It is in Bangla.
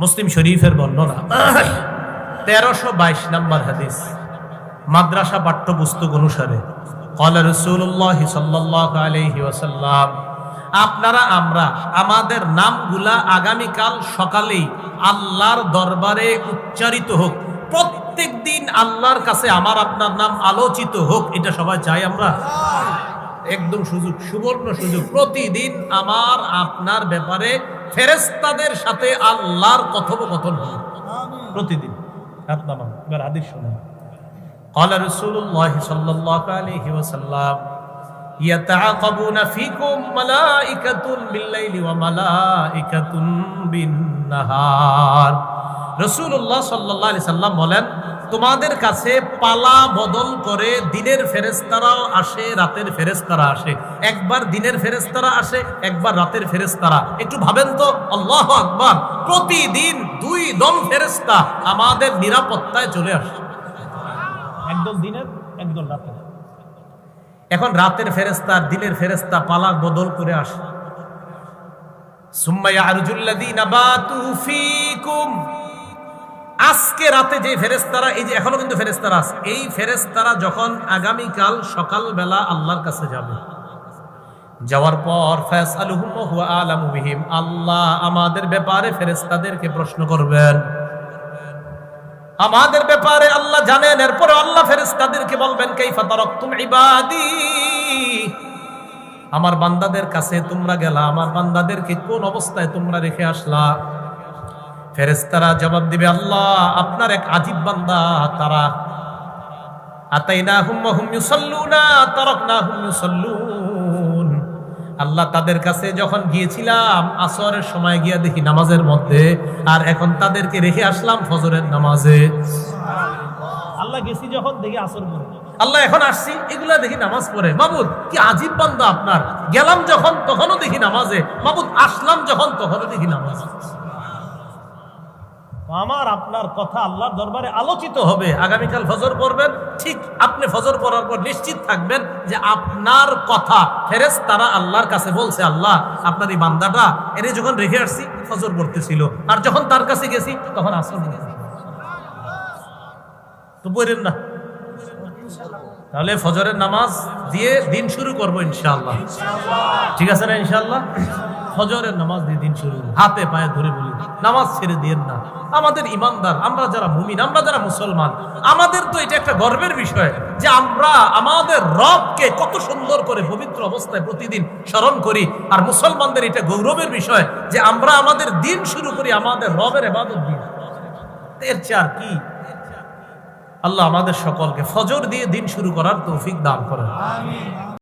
মুসলিম শরীফের বর্ণনা 1322 নম্বর হাদিস। মাদ্রাসা পাঠ্যপুস্তক অনুসারে ক্বালা রাসূলুল্লাহ সাল্লাল্লাহু আলাইহি ওয়াসাল্লাম, আপনারা আমরা আমাদের নামগুলা আগামীকাল সকালেই আল্লাহর দরবারে উচ্চারিত হোক, প্রত্যেক দিন আল্লাহর কাছে আমার আপনার নাম আলোচিত হোক, এটা সবাই চাই আমরা। একদম সুযোগ, সুবর্ণ সুযোগ, প্রতিদিন আমার আপনার ব্যাপারে ফেরেশতাদের সাথে আল্লাহর কথোপকথন হবে প্রতিদিন। এবার হাদিস শুনুন। قال رسول الله صلى الله عليه وسلم يتعاقبون فيكم ملائكة بالليل وملائكة بالنهار। রাসূলুল্লাহ সাল্লাল্লাহু আলাইহি সাল্লাম বলেন, তোমাদের কাছে পালা বদল করে দিনের ফেরেশতারাও আসে, রাতের ফেরেশতারা আসে। একবার দিনের ফেরেশতারা আসে, একবার রাতের ফেরেশতারা। একটু ভাবেন তো, আল্লাহু আকবার, প্রতিদিন দুই দল ফেরেশতা আমাদের নিরাপত্তায় চলে আসে, একদল দিনের একদল রাতের। এখন রাতের ফেরেশতা আর দিনের ফেরেশতা পালা বদল করে আসে। সুম্মা ইয়ারজুল্লাযীনা বাতু ফীকুম, আজকে রাতে যে ফেরেশতারা, এই যে এখনো কিন্তু ফেরেশতারা আছে, এই ফেরেশতারা যখন আগামীকাল সকালবেলা আল্লাহর কাছে যাবে, যাওয়ার পর ফায়াসআলুহুম ওয়া হুয়া আ'লামু বিহিম, আল্লাহ আমাদের ব্যাপারে ফেরেশতাদেরকে প্রশ্ন করবেন, আমাদের ব্যাপারে আল্লাহ জানেন। এরপরে আল্লাহ ফেরেশতাদেরকে বলবেন, কাইফা তারাকতুম ইবাদি, আমার বান্দাদের কাছে তোমরা গেলা, আমার বান্দাদেরকে কোন অবস্থায় তোমরা রেখে আসলা? ফেরেশতারা জবাব দিবে, আল্লাহ আপনার এক আজীব বান্দা, তারা আতাইনাহুম ওয়া হুম ইউসাল্লুনা তারাকনাহুম ইউসাল্লুন, আল্লাহ তাদের কাছে যখন গিয়েছিলাম আসরের সময় গিয়া দেখি নামাজের মধ্যে, আর এখন তাদেরকে রেখে আসলাম ফজরের নামাজে। আল্লাহ গেছি যখন দেখি আসর পড়ে, আল্লাহ এখন আসছি এগুলা দেখি নামাজ পড়ে। মাবুদ কি আজীব বান্দা আপনার, গেলাম যখন তখনও দেখি নামাজে, মাবুদ আসলাম যখন তখনও দেখি নামাজ। আমার আপনার কথা আল্লাহর দরবারে আলোচিত হবে। আগামীকাল ফজর পড়বেন, ঠিক আপনি ফজর পড়ার পর নিশ্চিত থাকবেন যে আপনার কথা ফেরেশতারা আল্লাহর কাছে বলছে, আল্লাহ আপনার এই বান্দাটা এনে যখন রেখে আসছি ফজর পড়তেছিল, আর যখন তার কাছে গেছি তখন আসর পড়তেছিল। তো পড়েন না, তাহলে ফজরের নামাজ দিয়ে দিন শুরু করবো ইনশাআল্লাহ। ঠিক আছে না ইনশাআল্লাহ? ফজরের নামাজ দিয়ে দিন শুরু, হাতে পায়ে ধরে বলি নামাজ ছেড়ে দিয়েন না। আমাদের ইমানদার, আমরা যারা মুমিন, আমরা যারা মুসলমান, আমাদের তো এটা একটা গর্বের বিষয় যে আমরা আমাদের রবকে কত সুন্দর করে পবিত্র অবস্থায় প্রতিদিন স্মরণ করি। আর মুসলমানদের এটা গৌরবের বিষয় যে আমরা আমাদের দিন শুরু করি আমাদের রবের ইবাদত দিয়ে। এর চেয়ে আর কি? আল্লাহ আমাদের সকলকে ফজর দিয়ে দিন শুরু করার তৌফিক দান করেন। আমিন।